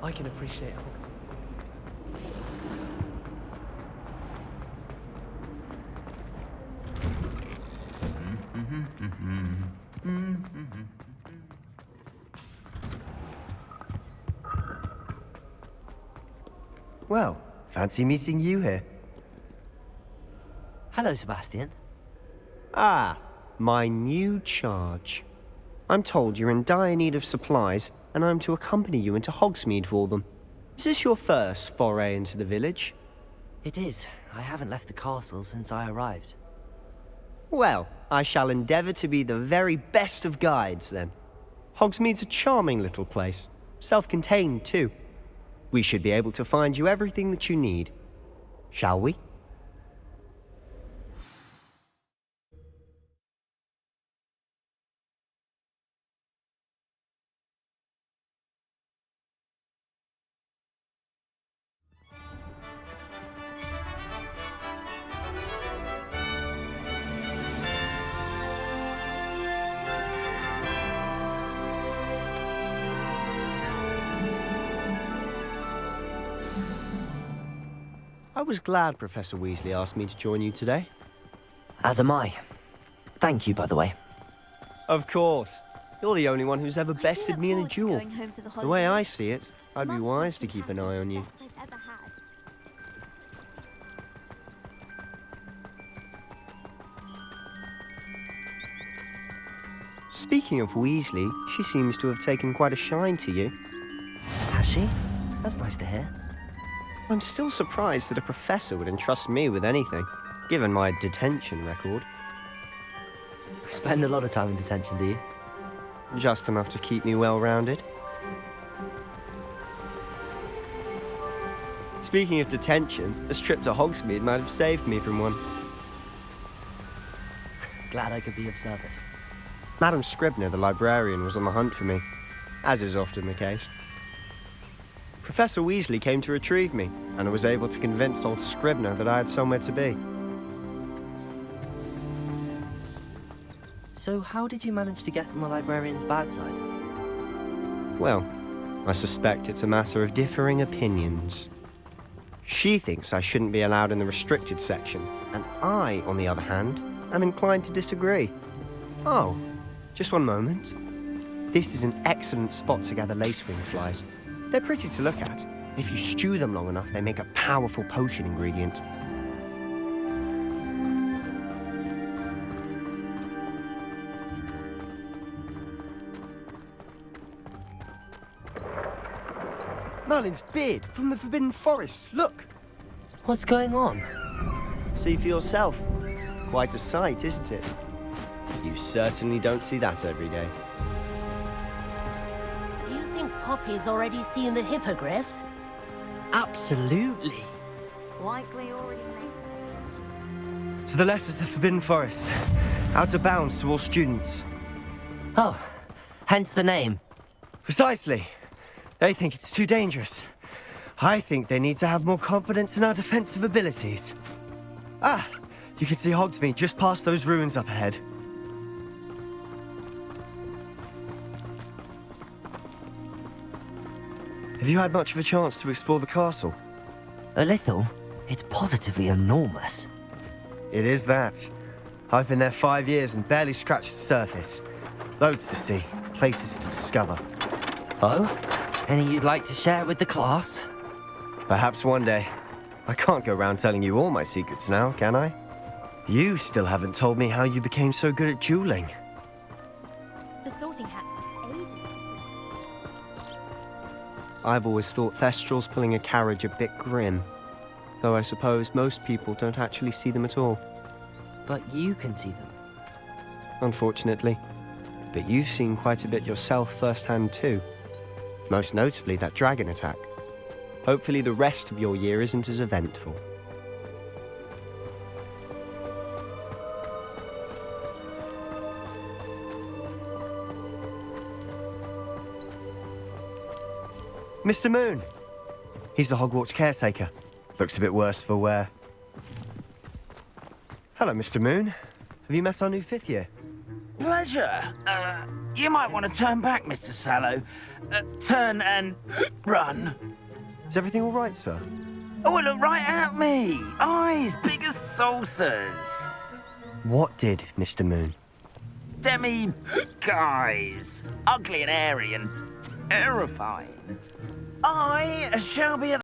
I can appreciate how... Well, fancy meeting you here. Hello, Sebastian. Ah, my new charge. I'm told you're in dire need of supplies, and I'm to accompany you into Hogsmeade for them. Is this your first foray into the village? It is. I haven't left the castle since I arrived. Well, I shall endeavour to be the very best of guides, then. Hogsmeade's a charming little place. Self-contained, too. We should be able to find you everything that you need. Shall we? I was glad Professor Weasley asked me to join you today. As am I. Thank you, by the way. Of course. You're the only one who's ever bested me in a duel. The way I see it, I'd be wise to keep an eye on you. Speaking of Weasley, she seems to have taken quite a shine to you. Has she? That's nice to hear. I'm still surprised that a professor would entrust me with anything, given my detention record. Spend a lot of time in detention, do you? Just enough to keep me well-rounded. Speaking of detention, this trip to Hogsmeade might have saved me from one. Glad I could be of service. Madam Scribner, the librarian, was on the hunt for me, as is often the case. Professor Weasley came to retrieve me, and I was able to convince old Scribner that I had somewhere to be. So how did you manage to get on the librarian's bad side? Well, I suspect it's a matter of differing opinions. She thinks I shouldn't be allowed in the restricted section, and I, on the other hand, am inclined to disagree. Oh, just one moment. This is an excellent spot to gather lacewing flies. They're pretty to look at. If you stew them long enough, they make a powerful potion ingredient. Merlin's beard from the Forbidden Forest. Look! What's going on? See for yourself. Quite a sight, isn't it? You certainly don't see that every day. Poppy's already seen the hippogriffs? Absolutely. Likely already made. To the left is the Forbidden Forest. Out of bounds to all students. Oh, hence the name. Precisely. They think it's too dangerous. I think they need to have more confidence in our defensive abilities. Ah, you can see Hogsmeade just past those ruins up ahead. Have you had much of a chance to explore the castle? A little. It's positively enormous. It is that. I've been there 5 years and barely scratched the surface. Loads to see, places to discover. Oh? Any you'd like to share with the class? Perhaps one day. I can't go around telling you all my secrets now, can I? You still haven't told me how you became so good at dueling. The sorting hat. I've always thought Thestrals pulling a carriage a bit grim. Though I suppose most people don't actually see them at all. But you can see them. Unfortunately. But you've seen quite a bit yourself firsthand too. Most notably that dragon attack. Hopefully the rest of your year isn't as eventful. Mr. Moon. He's the Hogwarts caretaker. Looks a bit worse for wear. Hello, Mr. Moon. Have you met our new fifth year? Pleasure. You might want to turn back, Mr. Sallow. Turn and run. Is everything all right, sir? Oh, look right at me. Eyes big as saucers. What did, Mr. Moon? Guys. Ugly and hairy and terrifying. I shall be